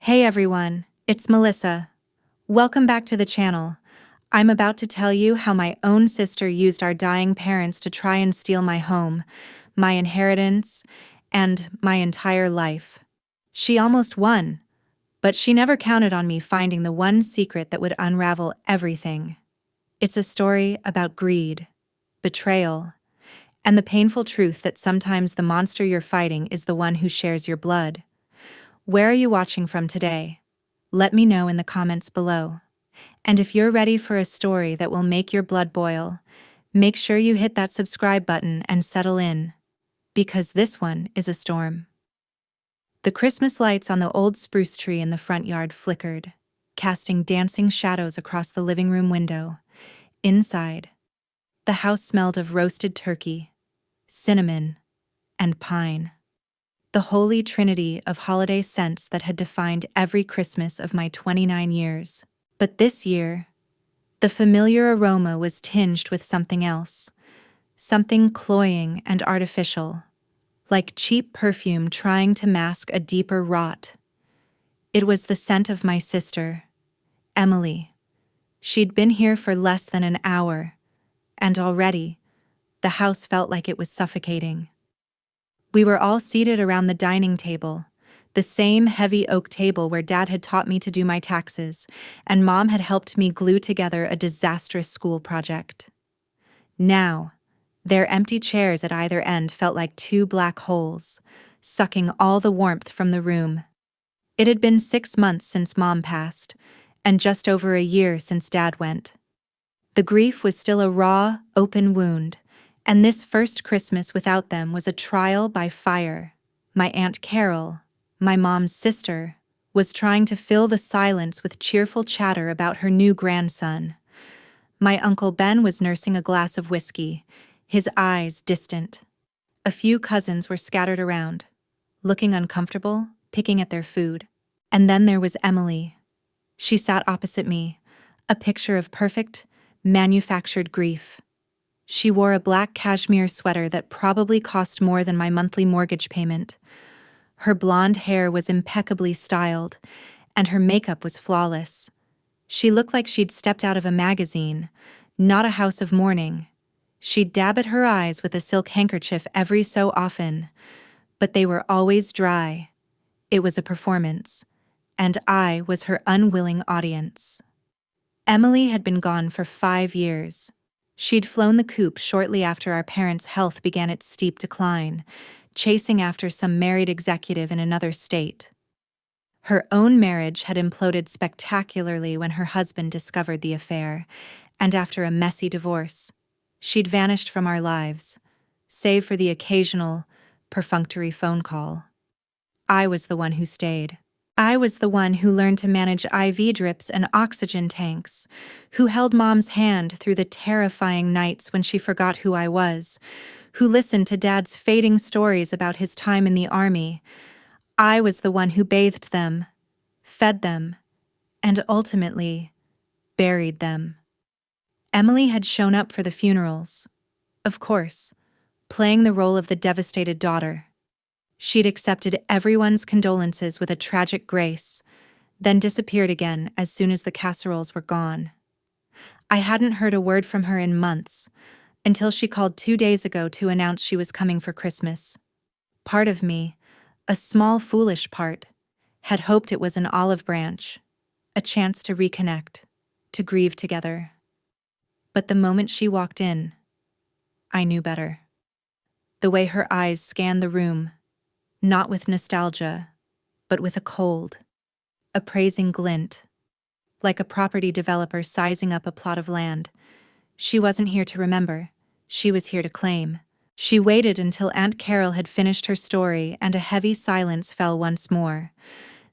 Hey everyone, it's Melissa. Welcome back to the channel. I'm about to tell you how my own sister used our dying parents to try and steal my home, my inheritance, and my entire life. She almost won, but she never counted on me finding the one secret that would unravel everything. It's a story about greed, betrayal, and the painful truth that sometimes the monster you're fighting is the one who shares your blood. Where are you watching from today? Let me know in the comments below. And if you're ready for a story that will make your blood boil, make sure you hit that subscribe button and settle in, because this one is a storm. The Christmas lights on the old spruce tree in the front yard flickered, casting dancing shadows across the living room window. Inside, the house smelled of roasted turkey, cinnamon, and pine. The holy trinity of holiday scents that had defined every Christmas of my 29 years. But this year, the familiar aroma was tinged with something else, something cloying and artificial, like cheap perfume trying to mask a deeper rot. It was the scent of my sister, Emily. She'd been here for less than an hour, and already, the house felt like it was suffocating. We were all seated around the dining table, the same heavy oak table where Dad had taught me to do my taxes, and Mom had helped me glue together a disastrous school project. Now, their empty chairs at either end felt like two black holes, sucking all the warmth from the room. It had been 6 months since Mom passed, and just over a year since Dad went. The grief was still a raw, open wound, and this first Christmas without them was a trial by fire. My Aunt Carol, my mom's sister, was trying to fill the silence with cheerful chatter about her new grandson. My Uncle Ben was nursing a glass of whiskey, his eyes distant. A few cousins were scattered around, looking uncomfortable, picking at their food. And then there was Emily. She sat opposite me, a picture of perfect, manufactured grief. She wore a black cashmere sweater that probably cost more than my monthly mortgage payment. Her blonde hair was impeccably styled, and her makeup was flawless. She looked like she'd stepped out of a magazine, not a house of mourning. She'd dab at her eyes with a silk handkerchief every so often, but they were always dry. It was a performance, and I was her unwilling audience. Emily had been gone for 5 years. She'd flown the coop shortly after our parents' health began its steep decline, chasing after some married executive in another state. Her own marriage had imploded spectacularly when her husband discovered the affair, and after a messy divorce, she'd vanished from our lives, save for the occasional, perfunctory phone call. I was the one who stayed. I was the one who learned to manage IV drips and oxygen tanks, who held Mom's hand through the terrifying nights when she forgot who I was, who listened to Dad's fading stories about his time in the army. I was the one who bathed them, fed them, and ultimately buried them. Emily had shown up for the funerals, of course, playing the role of the devastated daughter. She'd accepted everyone's condolences with a tragic grace, then disappeared again as soon as the casseroles were gone. I hadn't heard a word from her in months, until she called 2 days ago to announce she was coming for Christmas. Part of me, a small foolish part, had hoped it was an olive branch, a chance to reconnect, to grieve together. But the moment she walked in, I knew better. The way her eyes scanned the room, not with nostalgia, but with a cold, appraising glint, like a property developer sizing up a plot of land. She wasn't here to remember, she was here to claim. She waited until Aunt Carol had finished her story and a heavy silence fell once more.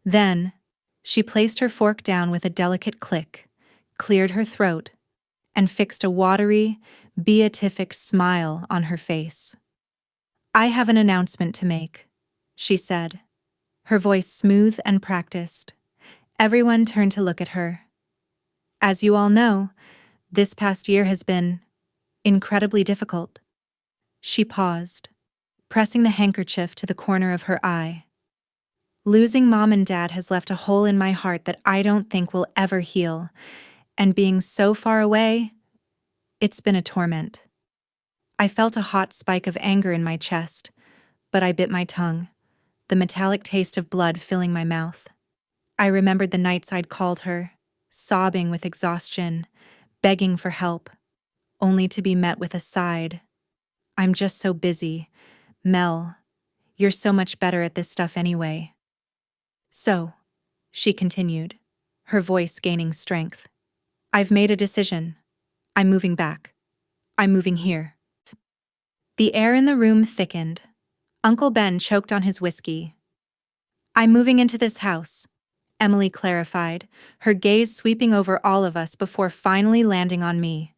Then, she placed her fork down with a delicate click, cleared her throat, and fixed a watery, beatific smile on her face. "I have an announcement to make," she said, her voice smooth and practiced. Everyone turned to look at her. "As you all know, this past year has been incredibly difficult." She paused, pressing the handkerchief to the corner of her eye. Losing mom and dad has left a hole in my heart that I don't think will ever heal, and being so far away, it's been a torment. I felt a hot spike of anger in my chest, but I bit my tongue, the metallic taste of blood filling my mouth. I remembered the nights I'd called her, sobbing with exhaustion, begging for help, only to be met with a sighed. "I'm just so busy. Mel, you're so much better at this stuff anyway." "So," she continued, her voice gaining strength, "I've made a decision. I'm moving back. I'm moving here." The air in the room thickened. Uncle Ben choked on his whiskey. "I'm moving into this house," Emily clarified, her gaze sweeping over all of us before finally landing on me.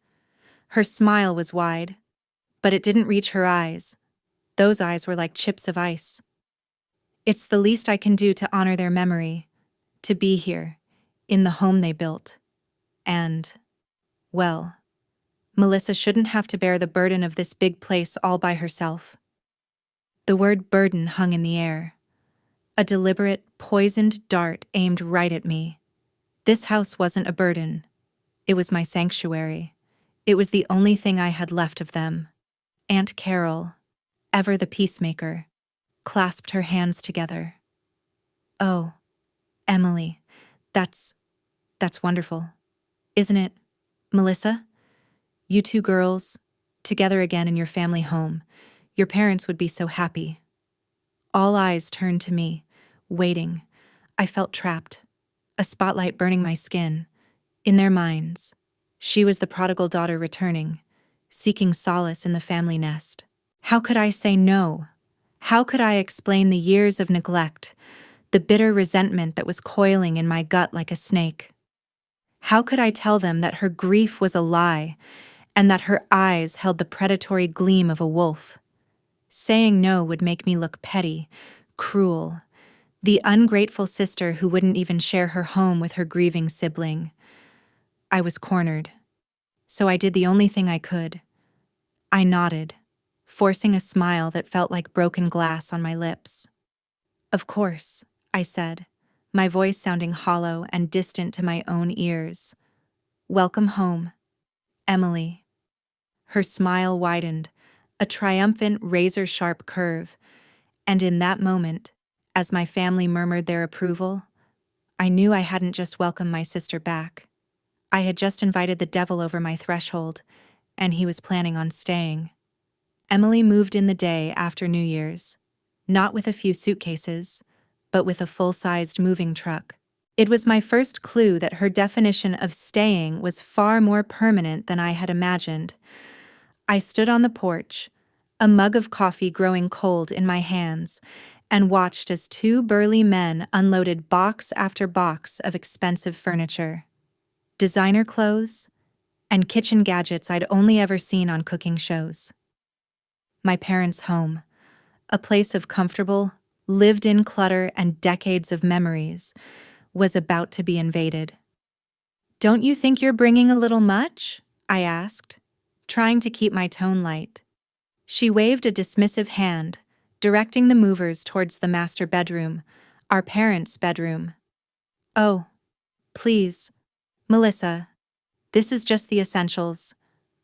Her smile was wide, but it didn't reach her eyes. Those eyes were like chips of ice. "It's the least I can do to honor their memory, to be here, in the home they built. And, well, Melissa shouldn't have to bear the burden of this big place all by herself." The word burden hung in the air. A deliberate, poisoned dart aimed right at me. This house wasn't a burden. It was my sanctuary. It was the only thing I had left of them. Aunt Carol, ever the peacemaker, clasped her hands together. "Oh, Emily, that's wonderful. Isn't it, Melissa? You two girls, together again in your family home. Your parents would be so happy." All eyes turned to me, waiting. I felt trapped, a spotlight burning my skin. In their minds, she was the prodigal daughter returning, seeking solace in the family nest. How could I say no? How could I explain the years of neglect, the bitter resentment that was coiling in my gut like a snake? How could I tell them that her grief was a lie, and that her eyes held the predatory gleam of a wolf? Saying no would make me look petty, cruel, the ungrateful sister who wouldn't even share her home with her grieving sibling. I was cornered, so I did the only thing I could. I nodded, forcing a smile that felt like broken glass on my lips. "Of course," I said, my voice sounding hollow and distant to my own ears. "Welcome home, Emily." Her smile widened, a triumphant razor-sharp curve, and in that moment, as my family murmured their approval, I knew I hadn't just welcomed my sister back. I had just invited the devil over my threshold, and he was planning on staying. Emily moved in the day after New Year's, not with a few suitcases, but with a full-sized moving truck. It was my first clue that her definition of staying was far more permanent than I had imagined. I stood on the porch, a mug of coffee growing cold in my hands, and watched as two burly men unloaded box after box of expensive furniture. Designer clothes, and kitchen gadgets I'd only ever seen on cooking shows. My parents' home, a place of comfortable, lived-in clutter and decades of memories, was about to be invaded. "Don't you think you're bringing a little much?" I asked, trying to keep my tone light. She waved a dismissive hand, directing the movers towards the master bedroom, our parents' bedroom. "Oh, please, Melissa, this is just the essentials.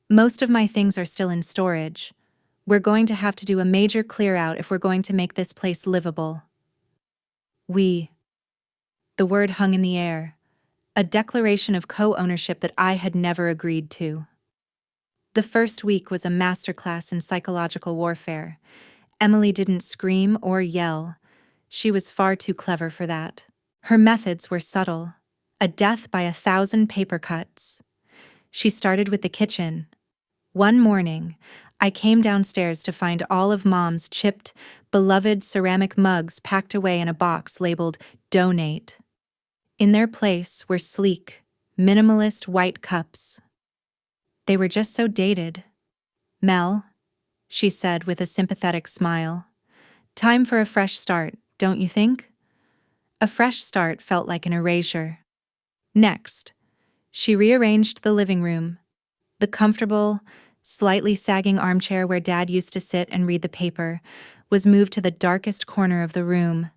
Most of my things are still in storage. We're going to have to do a major clear-out if we're going to make this place livable." "We." The word hung in the air, a declaration of co-ownership that I had never agreed to. The first week was a masterclass in psychological warfare. Emily didn't scream or yell. She was far too clever for that. Her methods were subtle, a death by 1,000 paper cuts. She started with the kitchen. One morning, I came downstairs to find all of Mom's chipped, beloved ceramic mugs packed away in a box labeled "Donate." In their place were sleek, minimalist white cups. They were just so dated. "Mel," she said with a sympathetic smile, "time for a fresh start, don't you think?" A fresh start felt like an erasure. Next, she rearranged the living room. The comfortable, slightly sagging armchair where Dad used to sit and read the paper was moved to the darkest corner of the room.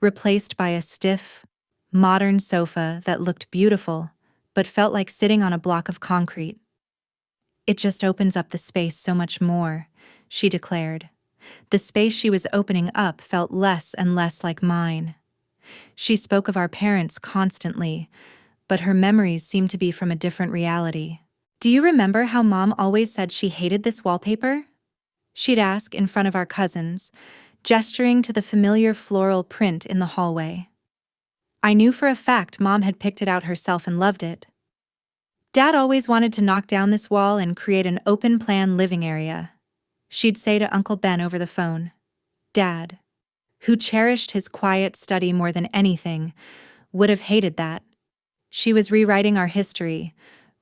replaced by a stiff, modern sofa that looked beautiful, but felt like sitting on a block of concrete. "It just opens up the space so much more," she declared. The space she was opening up felt less and less like mine. She spoke of our parents constantly, but her memories seemed to be from a different reality. "Do you remember how Mom always said she hated this wallpaper?" she'd ask in front of our cousins, gesturing to the familiar floral print in the hallway. I knew for a fact Mom had picked it out herself and loved it. "Dad always wanted to knock down this wall and create an open-plan living area," she'd say to Uncle Ben over the phone. Dad, who cherished his quiet study more than anything, would have hated that. She was rewriting our history,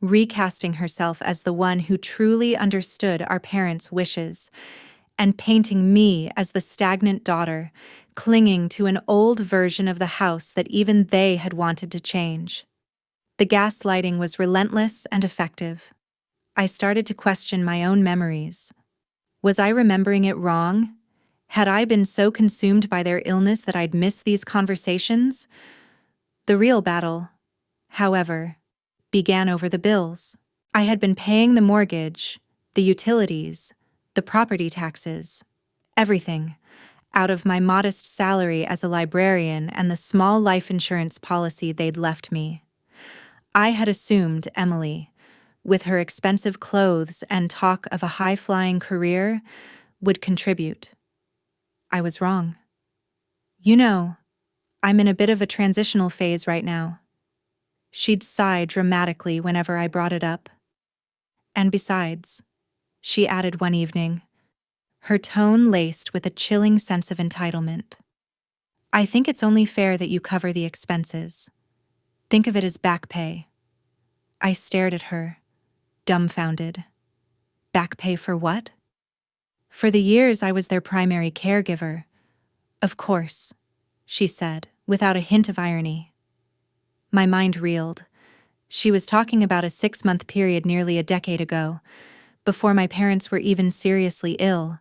recasting herself as the one who truly understood our parents' wishes, and painting me as the stagnant daughter, clinging to an old version of the house that even they had wanted to change. The gaslighting was relentless and effective. I started to question my own memories. Was I remembering it wrong? Had I been so consumed by their illness that I'd missed these conversations? The real battle, however, began over the bills. I had been paying the mortgage, the utilities, the property taxes, everything, out of my modest salary as a librarian and the small life insurance policy they'd left me. I had assumed Emily, with her expensive clothes and talk of a high-flying career, would contribute. I was wrong. "You know, I'm in a bit of a transitional phase right now." She'd sigh dramatically whenever I brought it up. "And besides," she added one evening, her tone laced with a chilling sense of entitlement, "I think it's only fair that you cover the expenses. Think of it as back pay." I stared at her, dumbfounded. Back pay for what? "For the years I was their primary caregiver." "Of course," she said, without a hint of irony. My mind reeled. She was talking about a 6-month period nearly a decade ago, before my parents were even seriously ill,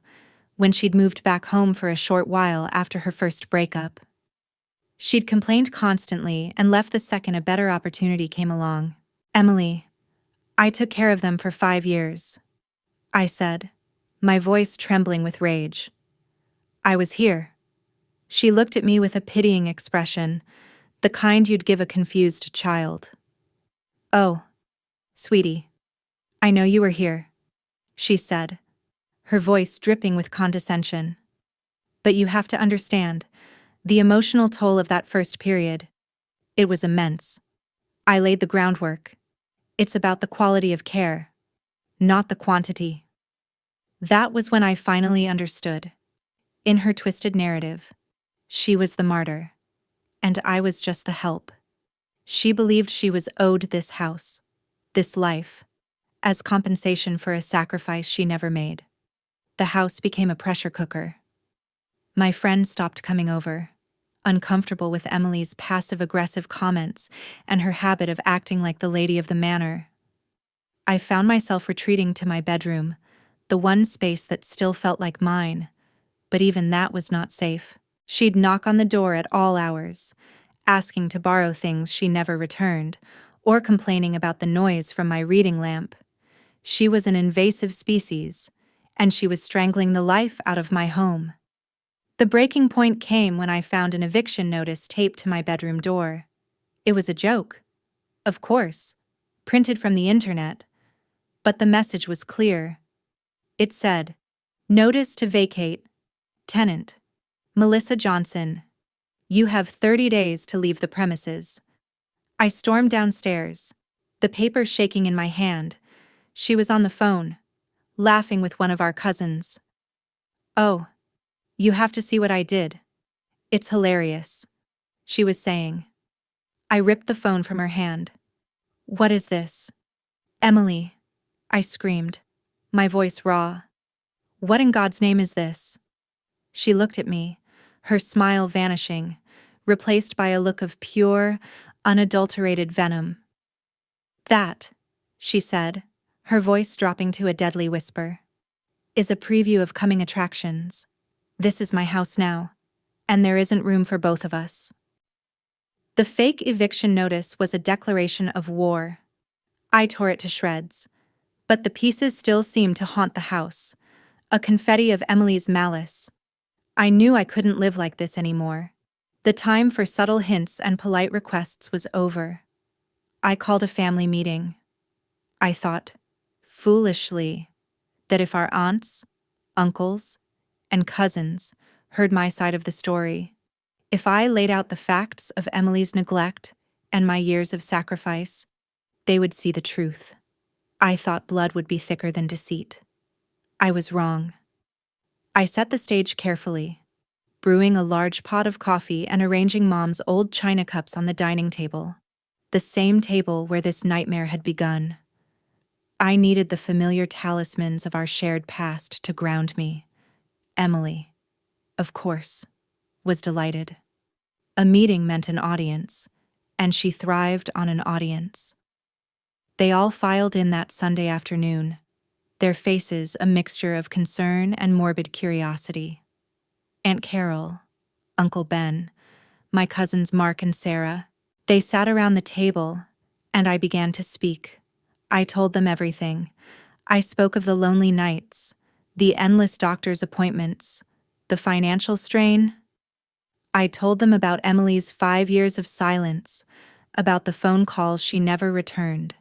when she'd moved back home for a short while after her first breakup. She'd complained constantly and left the second a better opportunity came along. "Emily, I took care of them for 5 years," I said, my voice trembling with rage. "I was here." She looked at me with a pitying expression, the kind you'd give a confused child. "Oh, sweetie, I know you were here," she said, her voice dripping with condescension. "But you have to understand, the emotional toll of that first period, it was immense. I laid the groundwork. It's about the quality of care, not the quantity." That was when I finally understood. In her twisted narrative, she was the martyr, and I was just the help. She believed she was owed this house, this life, as compensation for a sacrifice she never made. The house became a pressure cooker. My friends stopped coming over, uncomfortable with Emily's passive-aggressive comments and her habit of acting like the lady of the manor. I found myself retreating to my bedroom, the one space that still felt like mine, but even that was not safe. She'd knock on the door at all hours, asking to borrow things she never returned, or complaining about the noise from my reading lamp. She was an invasive species, and she was strangling the life out of my home. The breaking point came when I found an eviction notice taped to my bedroom door. It was a joke, of course, printed from the internet, but the message was clear. It said, "Notice to vacate. Tenant, Melissa Johnson. You have 30 days to leave the premises." I stormed downstairs, the paper shaking in my hand. She was on the phone, laughing with one of our cousins. "Oh, you have to see what I did. It's hilarious," she was saying. I ripped the phone from her hand. "What is this?" "Emily," I screamed, my voice raw. "What in God's name is this?" She looked at me, her smile vanishing, replaced by a look of pure, unadulterated venom. "That," she said, her voice dropping to a deadly whisper, "is a preview of coming attractions. This is my house now, and there isn't room for both of us. The fake eviction notice was a declaration of war. I tore it to shreds, but the pieces still seemed to haunt the house, a confetti of Emily's malice. I knew I couldn't live like this anymore. The time for subtle hints and polite requests was over. I called a family meeting. I thought, foolishly, that if our aunts, uncles, and cousins heard my side of the story, if I laid out the facts of Emily's neglect and my years of sacrifice, they would see the truth. I thought blood would be thicker than deceit. I was wrong. I set the stage carefully, brewing a large pot of coffee and arranging Mom's old china cups on the dining table, the same table where this nightmare had begun. I needed the familiar talismans of our shared past to ground me. Emily, of course, was delighted. A meeting meant an audience, and she thrived on an audience. They all filed in that Sunday afternoon, their faces a mixture of concern and morbid curiosity. Aunt Carol, Uncle Ben, my cousins Mark and Sarah, they sat around the table, and I began to speak. I told them everything. I spoke of the lonely nights, the endless doctor's appointments, the financial strain. I told them about Emily's 5 years of silence, about the phone calls she never returned,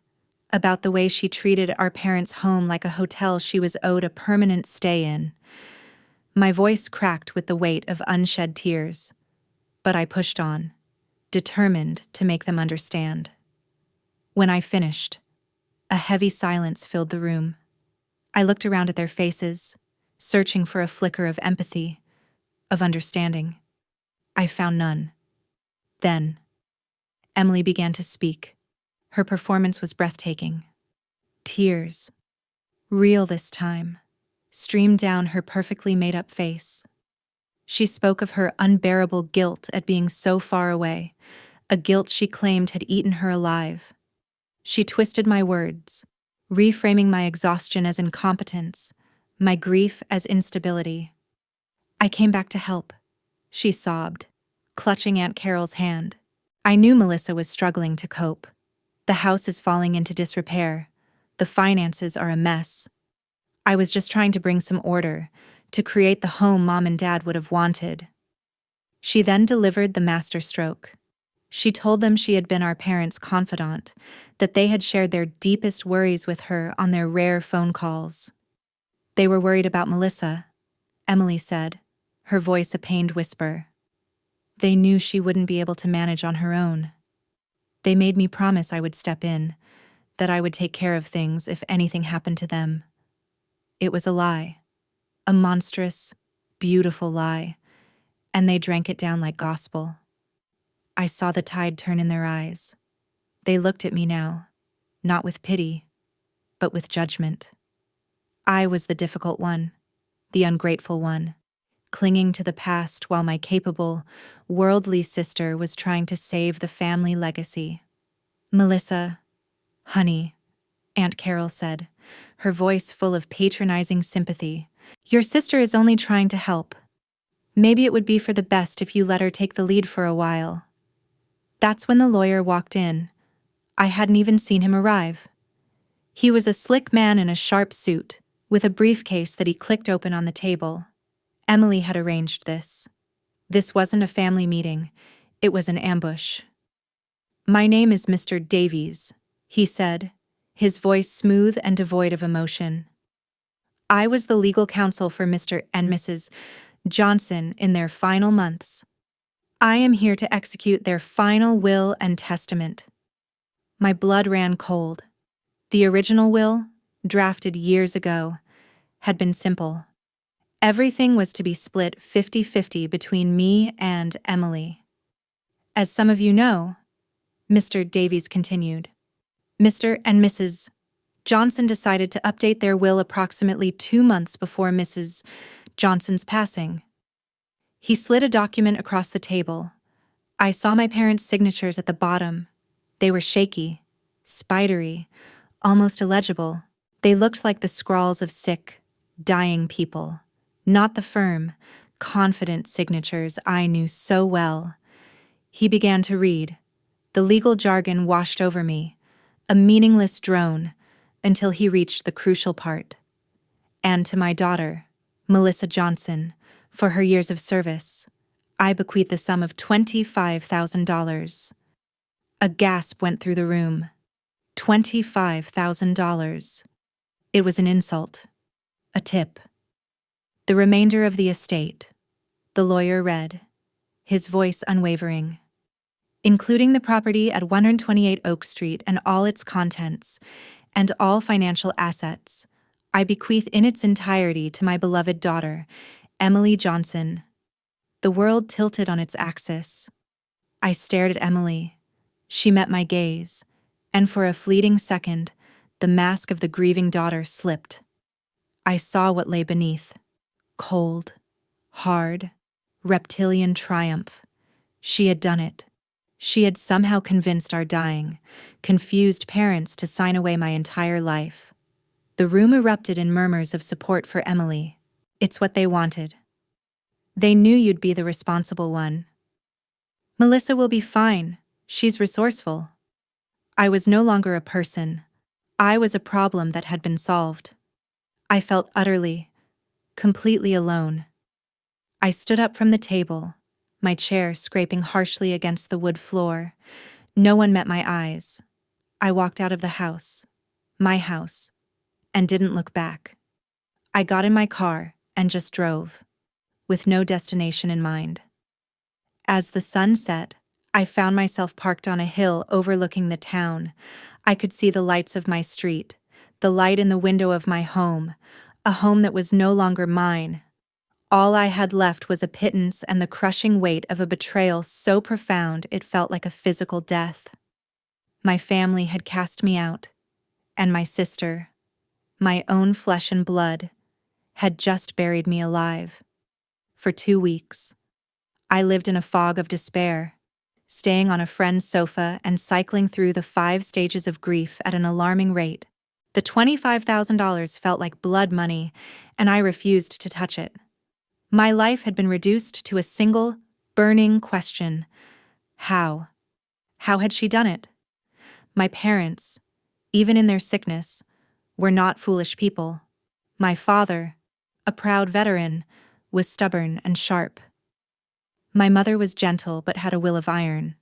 about the way she treated our parents' home like a hotel she was owed a permanent stay in. My voice cracked with the weight of unshed tears, but I pushed on, determined to make them understand. When I finished, a heavy silence filled the room. I looked around at their faces, searching for a flicker of empathy, of understanding. I found none. Then, Emily began to speak. Her performance was breathtaking. Tears, real this time, streamed down her perfectly made-up face. She spoke of her unbearable guilt at being so far away, a guilt she claimed had eaten her alive. She twisted my words, reframing my exhaustion as incompetence, my grief as instability. I came back to help, she sobbed, clutching Aunt Carol's hand. I knew Melissa was struggling to cope. The house is falling into disrepair. The finances are a mess. I was just trying to bring some order, to create the home Mom and Dad would have wanted. She then delivered the masterstroke. She told them she had been our parents' confidant, that they had shared their deepest worries with her on their rare phone calls. They were worried about Melissa, Emily said, her voice a pained whisper. They knew she wouldn't be able to manage on her own. They made me promise I would step in, that I would take care of things if anything happened to them. It was a lie, a monstrous, beautiful lie, and they drank it down like gospel. I saw the tide turn in their eyes. They looked at me now, not with pity, but with judgment. I was the difficult one, the ungrateful one, clinging to the past while my capable, worldly sister was trying to save the family legacy. Melissa, honey, Aunt Carol said, her voice full of patronizing sympathy. Your sister is only trying to help. Maybe it would be for the best if you let her take the lead for a while. That's when the lawyer walked in. I hadn't even seen him arrive. He was a slick man in a sharp suit, with a briefcase that he clicked open on the table. Emily had arranged this. This wasn't a family meeting. It was an ambush. My name is Mr. Davies, he said, his voice smooth and devoid of emotion. I was the legal counsel for Mr. and Mrs. Johnson in their final months. I am here to execute their final will and testament. My blood ran cold. The original will, drafted years ago, had been simple. Everything was to be split 50-50 between me and Emily. As some of you know, Mr. Davies continued, Mr. and Mrs. Johnson decided to update their will approximately 2 months before Mrs. Johnson's passing. He slid a document across the table. I saw my parents' signatures at the bottom. They were shaky, spidery, almost illegible. They looked like the scrawls of sick, dying people. Not the firm, confident signatures I knew so well. He began to read. The legal jargon washed over me, a meaningless drone, until he reached the crucial part. And to my daughter, Melissa Johnson, for her years of service, I bequeath the sum of $25,000. A gasp went through the room. $25,000. It was an insult. A tip. The remainder of the estate, the lawyer read, his voice unwavering. Including the property at 128 Oak Street and all its contents, and all financial assets, I bequeath in its entirety to my beloved daughter, Emily Johnson. The world tilted on its axis. I stared at Emily. She met my gaze, and for a fleeting second, the mask of the grieving daughter slipped. I saw what lay beneath. Cold, hard, reptilian triumph. She had done it. She had somehow convinced our dying, confused parents to sign away my entire life. The room erupted in murmurs of support for Emily. It's what they wanted. They knew you'd be the responsible one. Melissa will be fine. She's resourceful. I was no longer a person. I was a problem that had been solved. I felt utterly, completely alone. I stood up from the table, my chair scraping harshly against the wood floor. No one met my eyes. I walked out of the house, my house, and didn't look back. I got in my car and just drove, with no destination in mind. As the sun set, I found myself parked on a hill overlooking the town. I could see the lights of my street, the light in the window of my home, a home that was no longer mine. All I had left was a pittance and the crushing weight of a betrayal so profound it felt like a physical death. My family had cast me out, and my sister, my own flesh and blood, had just buried me alive. For 2 weeks, I lived in a fog of despair, staying on a friend's sofa and cycling through the 5 stages of grief at an alarming rate. The $25,000 felt like blood money, and I refused to touch it. My life had been reduced to a single, burning question. How? How had she done it? My parents, even in their sickness, were not foolish people. My father, a proud veteran, was stubborn and sharp. My mother was gentle but had a will of iron.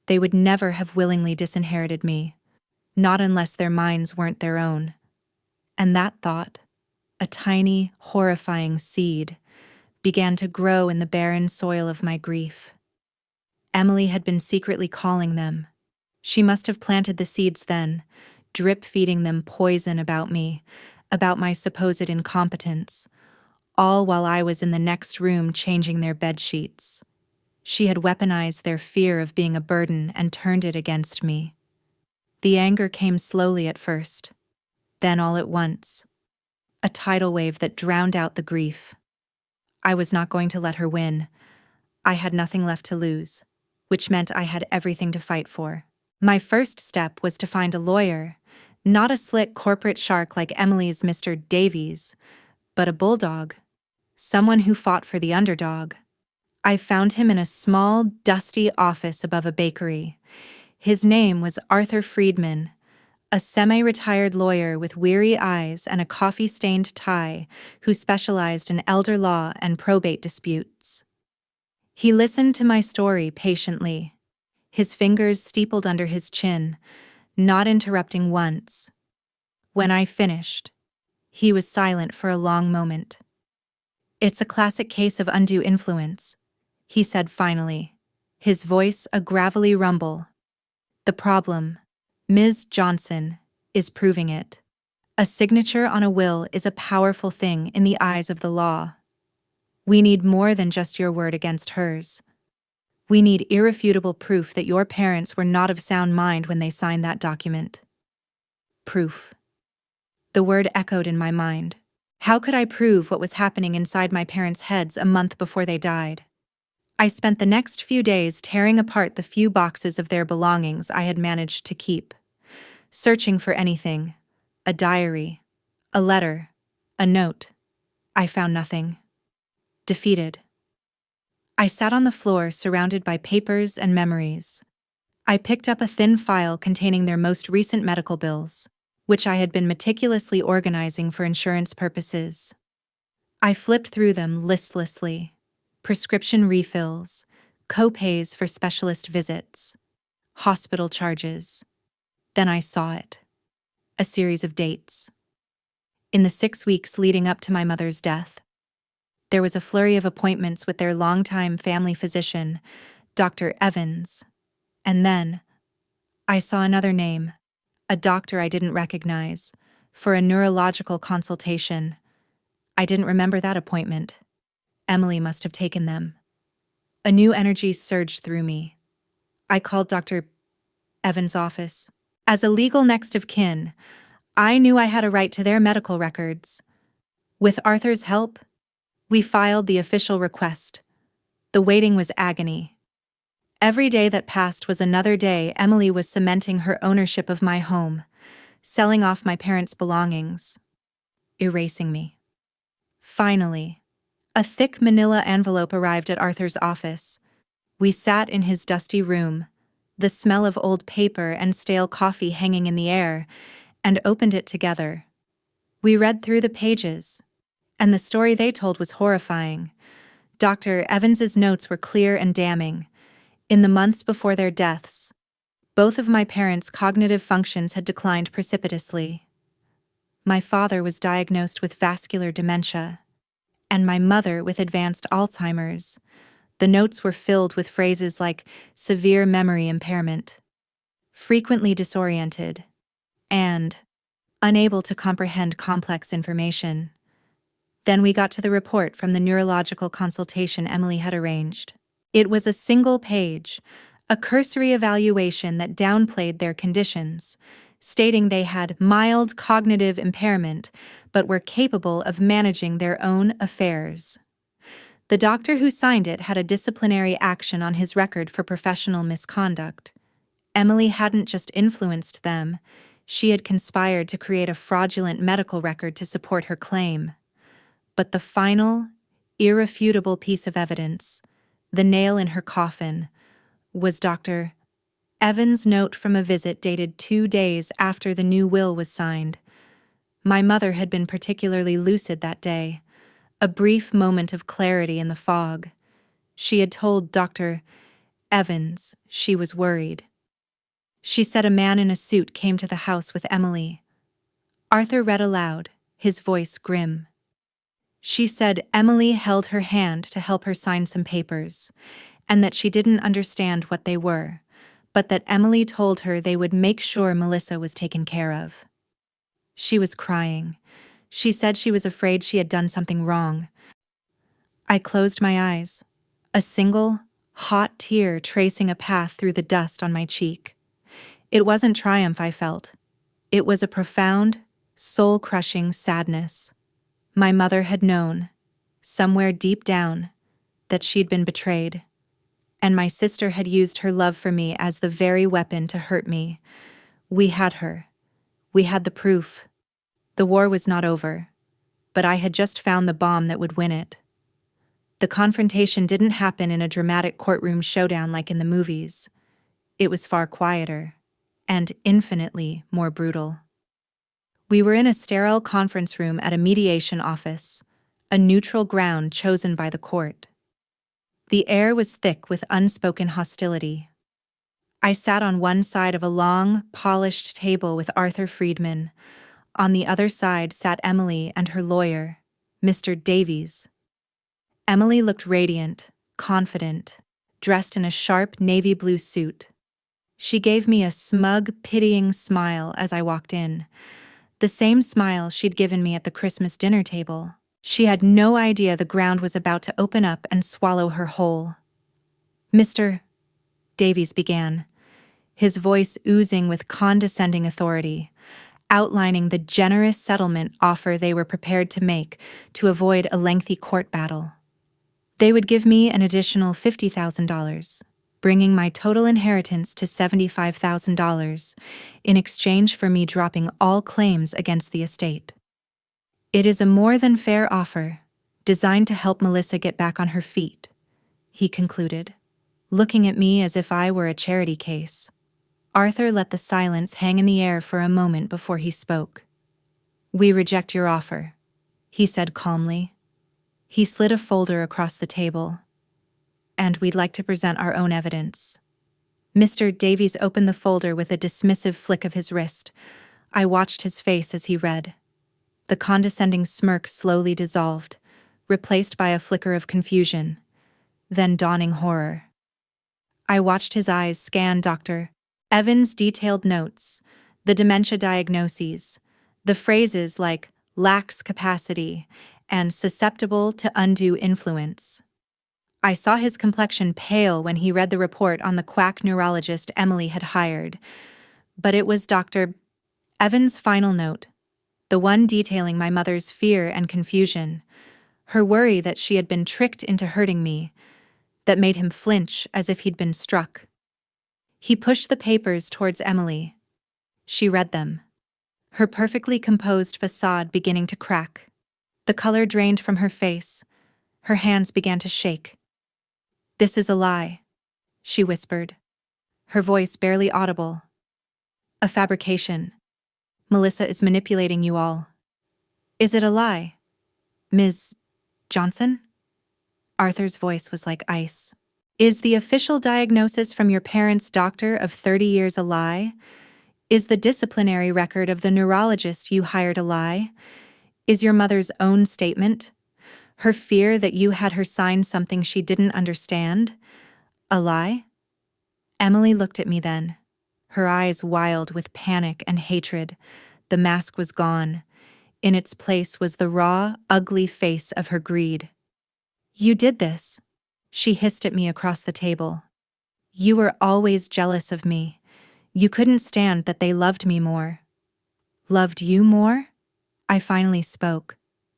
They would never have willingly disinherited me, not unless their minds weren't their own. And that thought, a tiny, horrifying seed, began to grow in the barren soil of my grief. Emily had been secretly calling them. She must have planted the seeds then, drip-feeding them poison about me, about my supposed incompetence, all while I was in the next room changing their bed sheets. She had weaponized their fear of being a burden and turned it against me. The anger came slowly at first, then all at once, a tidal wave that drowned out the grief. I was not going to let her win. I had nothing left to lose, which meant I had everything to fight for. My first step was to find a lawyer, not a slick corporate shark like Emily's Mr. Davies, but a bulldog, someone who fought for the underdog. I found him in a small, dusty office above a bakery. His name was Arthur Friedman, a semi-retired lawyer with weary eyes and a coffee-stained tie who specialized in elder law and probate disputes. He listened to my story patiently, his fingers steepled under his chin, not interrupting once. When I finished, he was silent for a long moment. "It's a classic case of undue influence," he said finally, his voice a gravelly rumble. "The problem, Ms. Johnson, is proving it. A signature on a will is a powerful thing in the eyes of the law. We need more than just your word against hers. We need irrefutable proof that your parents were not of sound mind when they signed that document." Proof. The word echoed in my mind. How could I prove what was happening inside my parents' heads a month before they died? I spent the next few days tearing apart the few boxes of their belongings I had managed to keep, searching for anything, a diary, a letter, a note. I found nothing. Defeated, I sat on the floor surrounded by papers and memories. I picked up a thin file containing their most recent medical bills, which I had been meticulously organizing for insurance purposes. I flipped through them listlessly. Prescription refills, co-pays for specialist visits, hospital charges. Then I saw it. A series of dates. In the 6 weeks leading up to my mother's death, there was a flurry of appointments with their longtime family physician, Dr. Evans. And then, I saw another name, a doctor I didn't recognize, for a neurological consultation. I didn't remember that appointment. Emily must have taken them. A new energy surged through me. I called Dr. Evans' office. As a legal next of kin, I knew I had a right to their medical records. With Arthur's help, we filed the official request. The waiting was agony. Every day that passed was another day Emily was cementing her ownership of my home, selling off my parents' belongings, erasing me. Finally, a thick manila envelope arrived at Arthur's office. We sat in his dusty room, the smell of old paper and stale coffee hanging in the air, and opened it together. We read through the pages, and the story they told was horrifying. Dr. Evans's notes were clear and damning. In the months before their deaths, both of my parents' cognitive functions had declined precipitously. My father was diagnosed with vascular dementia, and my mother with advanced Alzheimer's. The notes were filled with phrases like severe memory impairment, frequently disoriented, and unable to comprehend complex information. Then we got to the report from the neurological consultation Emily had arranged. It was a single page, a cursory evaluation that downplayed their conditions, stating they had mild cognitive impairment but were capable of managing their own affairs. The doctor who signed it had a disciplinary action on his record for professional misconduct. Emily hadn't just influenced them, she had conspired to create a fraudulent medical record to support her claim. But the final, irrefutable piece of evidence, the nail in her coffin, was Dr. Evans' note from a visit dated 2 days after the new will was signed. My mother had been particularly lucid that day, a brief moment of clarity in the fog. She had told Dr. Evans she was worried. She said a man in a suit came to the house with Emily. Arthur read aloud, his voice grim. She said Emily held her hand to help her sign some papers, and that she didn't understand what they were, but that Emily told her they would make sure Melissa was taken care of. She was crying. She said she was afraid she had done something wrong. I closed my eyes, a single, hot tear tracing a path through the dust on my cheek. It wasn't triumph I felt. It was a profound, soul-crushing sadness. My mother had known, somewhere deep down, that she'd been betrayed, and my sister had used her love for me as the very weapon to hurt me. We had her. We had the proof. The war was not over, but I had just found the bomb that would win it. The confrontation didn't happen in a dramatic courtroom showdown like in the movies. It was far quieter, and infinitely more brutal. We were in a sterile conference room at a mediation office, a neutral ground chosen by the court. The air was thick with unspoken hostility. I sat on one side of a long, polished table with Arthur Friedman. On the other side sat Emily and her lawyer, Mr. Davies. Emily looked radiant, confident, dressed in a sharp navy blue suit. She gave me a smug, pitying smile as I walked in, the same smile she'd given me at the Christmas dinner table. She had no idea the ground was about to open up and swallow her whole. Mr. Davies began, his voice oozing with condescending authority, outlining the generous settlement offer they were prepared to make to avoid a lengthy court battle. They would give me an additional $50,000, bringing my total inheritance to $75,000 in exchange for me dropping all claims against the estate. It is a more than fair offer, designed to help Melissa get back on her feet, he concluded, looking at me as if I were a charity case. Arthur let the silence hang in the air for a moment before he spoke. "We reject your offer," he said calmly. He slid a folder across the table. "And we'd like to present our own evidence." Mr. Davies opened the folder with a dismissive flick of his wrist. I watched his face as he read. The condescending smirk slowly dissolved, replaced by a flicker of confusion, then dawning horror. I watched his eyes scan Dr. Evans' detailed notes, the dementia diagnoses, the phrases like lacks capacity and susceptible to undue influence. I saw his complexion pale when he read the report on the quack neurologist Emily had hired, but it was Dr. Evans' final note, the one detailing my mother's fear and confusion, her worry that she had been tricked into hurting me, that made him flinch as if he'd been struck. He pushed the papers towards Emily. She read them, her perfectly composed facade beginning to crack. The color drained from her face. Her hands began to shake. "This is a lie," she whispered, her voice barely audible. "A fabrication. Melissa is manipulating you all." "Is it a lie, Ms. Johnson?" Arthur's voice was like ice. "Is the official diagnosis from your parents' doctor of 30 years a lie? Is the disciplinary record of the neurologist you hired a lie? Is your mother's own statement, her fear that you had her sign something she didn't understand, a lie?" Emily looked at me then, her eyes wild with panic and hatred. The mask was gone. In its place was the raw, ugly face of her greed. "You did this," she hissed at me across the table. "You were always jealous of me. You couldn't stand that they loved me more." "Loved you more?" I finally spoke,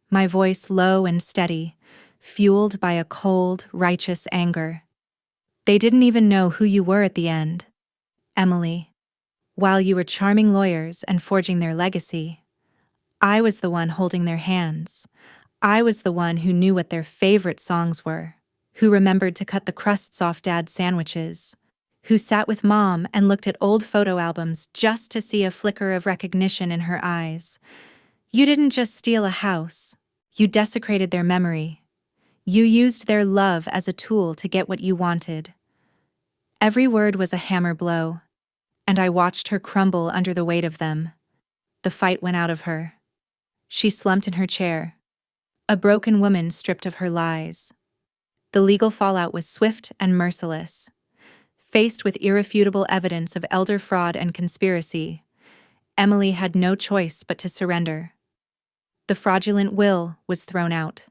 my voice low and steady, fueled by a cold, righteous anger. "They didn't even know who you were at the end, Emily. While you were charming lawyers and forging their legacy, I was the one holding their hands. I was the one who knew what their favorite songs were, who remembered to cut the crusts off Dad's sandwiches, who sat with Mom and looked at old photo albums just to see a flicker of recognition in her eyes. You didn't just steal a house. You desecrated their memory. You used their love as a tool to get what you wanted." Every word was a hammer blow, and I watched her crumble under the weight of them. The fight went out of her. She slumped in her chair, a broken woman stripped of her lies. The legal fallout was swift and merciless. Faced with irrefutable evidence of elder fraud and conspiracy, Emily had no choice but to surrender. The fraudulent will was thrown out.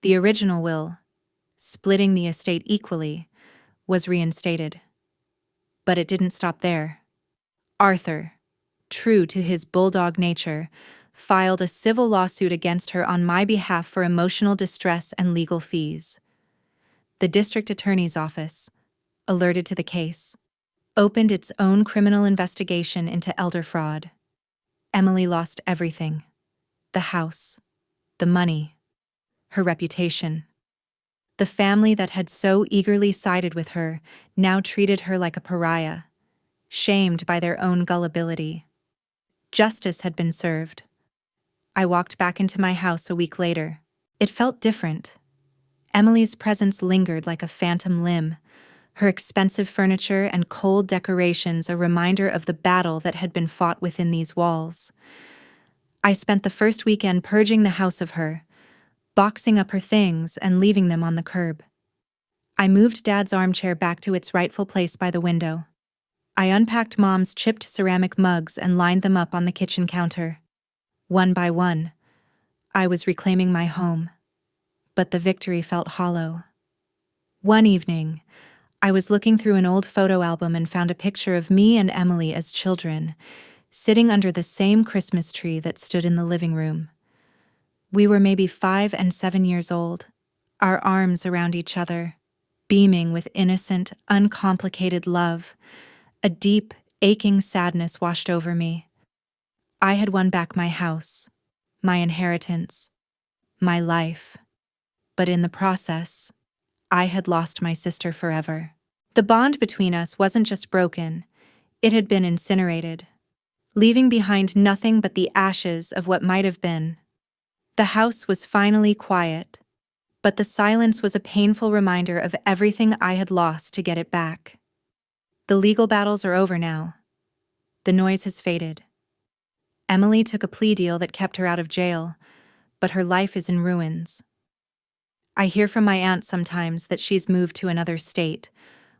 The original will, splitting the estate equally, was reinstated. But it didn't stop there. Arthur, true to his bulldog nature, filed a civil lawsuit against her on my behalf for emotional distress and legal fees. The district attorney's office, alerted to the case, opened its own criminal investigation into elder fraud. Emily lost everything: the house, the money, her reputation. The family that had so eagerly sided with her now treated her like a pariah, shamed by their own gullibility. Justice had been served. I walked back into my house a week later. It felt different. Emily's presence lingered like a phantom limb, her expensive furniture and cold decorations a reminder of the battle that had been fought within these walls. I spent the first weekend purging the house of her, boxing up her things and leaving them on the curb. I moved Dad's armchair back to its rightful place by the window. I unpacked Mom's chipped ceramic mugs and lined them up on the kitchen counter. One by one, I was reclaiming my home, but the victory felt hollow. One evening, I was looking through an old photo album and found a picture of me and Emily as children, sitting under the same Christmas tree that stood in the living room. We were maybe 5 and 7 years old, our arms around each other, beaming with innocent, uncomplicated love. A deep, aching sadness washed over me. I had won back my house, my inheritance, my life. But in the process, I had lost my sister forever. The bond between us wasn't just broken, it had been incinerated, leaving behind nothing but the ashes of what might have been. The house was finally quiet, but the silence was a painful reminder of everything I had lost to get it back. The legal battles are over now. The noise has faded. Emily took a plea deal that kept her out of jail, but her life is in ruins. I hear from my aunt sometimes that she's moved to another state,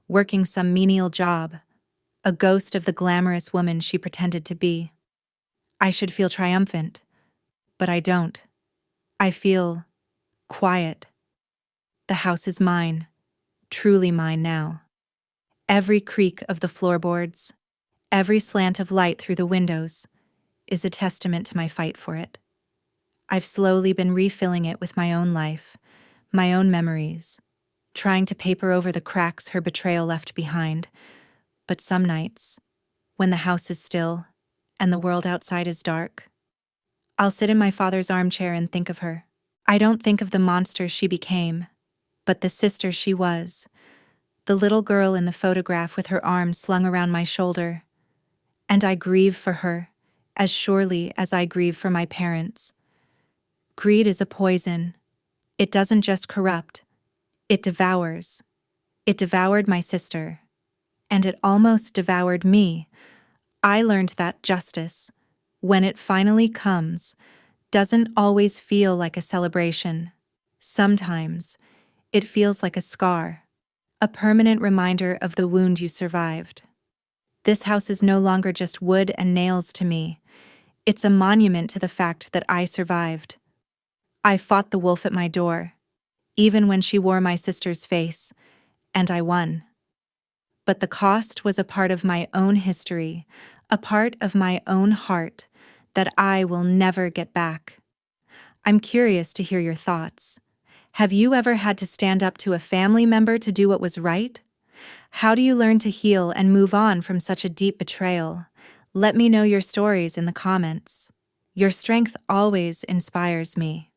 working some menial job, a ghost of the glamorous woman she pretended to be. I should feel triumphant, but I don't. I feel quiet. The house is mine, truly mine now. Every creak of the floorboards, every slant of light through the windows, is a testament to my fight for it. I've slowly been refilling it with my own life, my own memories, trying to paper over the cracks her betrayal left behind. But some nights, when the house is still and the world outside is dark, I'll sit in my father's armchair and think of her. I don't think of the monster she became, but the sister she was, the little girl in the photograph with her arms slung around my shoulder. And I grieve for her, as surely as I grieve for my parents. Greed is a poison. It doesn't just corrupt, it devours. It devoured my sister, and it almost devoured me. I learned that justice, when it finally comes, doesn't always feel like a celebration. Sometimes, it feels like a scar, a permanent reminder of the wound you survived. This house is no longer just wood and nails to me. It's a monument to the fact that I survived. I fought the wolf at my door, even when she wore my sister's face, and I won. But the cost was a part of my own history, a part of my own heart that I will never get back. I'm curious to hear your thoughts. Have you ever had to stand up to a family member to do what was right? How do you learn to heal and move on from such a deep betrayal? Let me know your stories in the comments. Your strength always inspires me.